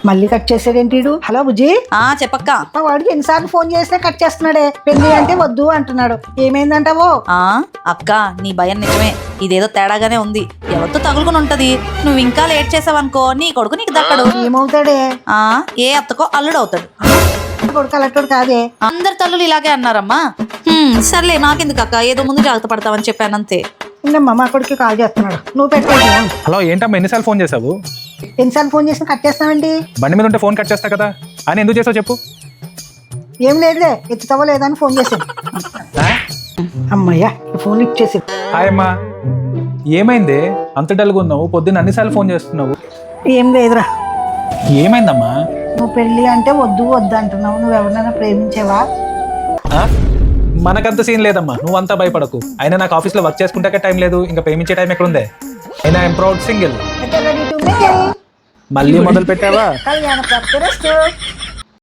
మళ్ళీ కట్ చేసాడేంటి వీడు? హలో బుజ్జి, చెప్పక్క. మా వాడికి ఎన్నిసార్లు ఫోన్ చేసినా కట్ చేస్తున్నాడే. పెళ్లి అంటే వద్దు అంటున్నాడు. ఏమైందంటావో? అక్క నీ భయం నిజమే. ఇదేదో తేడాగానే ఉంది. ఎవరితో తగులుకుని ఉంటది. నువ్వు ఇంకా లేట్ చేసావనుకో నీ కొడుకు నీకు దక్కడు. ఏమవుతాడే? ఏ అత్తకో అల్లుడు అవుతాడు. కొడుకు అలట్టుడు కాదే. అందరి తల్లులు ఇలాగే అన్నారమ్మా. సర్లే నాకెందుకు అక్క, ఏదో ముందు జాగ్రత్త పడతావని చెప్పానంతే. ఉండమ్మా, మా కొడుకు కాల్ చేస్తున్నాడు. నువ్వు పెట్టుకో. హలో, ఏంటమ్మా ఎన్నిసార్లు ఫోన్ చేసావు? ఎన్నిసార్లు ఫోన్ చేసినా కట్ చేస్తామండి. బండి మీద ఉంటే ఫోన్ కట్ చేస్తా కదా అని ఎందుకు చేసావు చెప్పు. ఏం లేదులే, ఎత్తుతావో లేదా అని ఫోన్ చేశాను. అమ్మయ్యా, ఫోన్ లిఫ్ట్ చేసి. హాయ్ అమ్మా, ఏమైంది అంత డల్గా ఉన్నావు? పొద్దున్న అన్నిసార్లు ఫోన్ చేస్తున్నావు. ఏం లేదురా. ఏమైందమ్మా? నువ్వు పెళ్లి అంటే వద్దు వద్దు అంటున్నావు. నువ్వు ఎవరినైనా ప్రేమించావా? మనకంత సీన్ లేదమ్మా, నువ్వంతా భయపడకు. అయినా నాకు ఆఫీస్లో వర్క్ చేసుకుంటాకే టైం లేదు, ఇంకా ప్రేమించే టైం ఎక్కడుందే? అయినా I'm proud single. Get ready to mingle. మళ్ళీ మొదలు పెట్టావా? కళ్యాణ ప్రాప్తి రస్తు.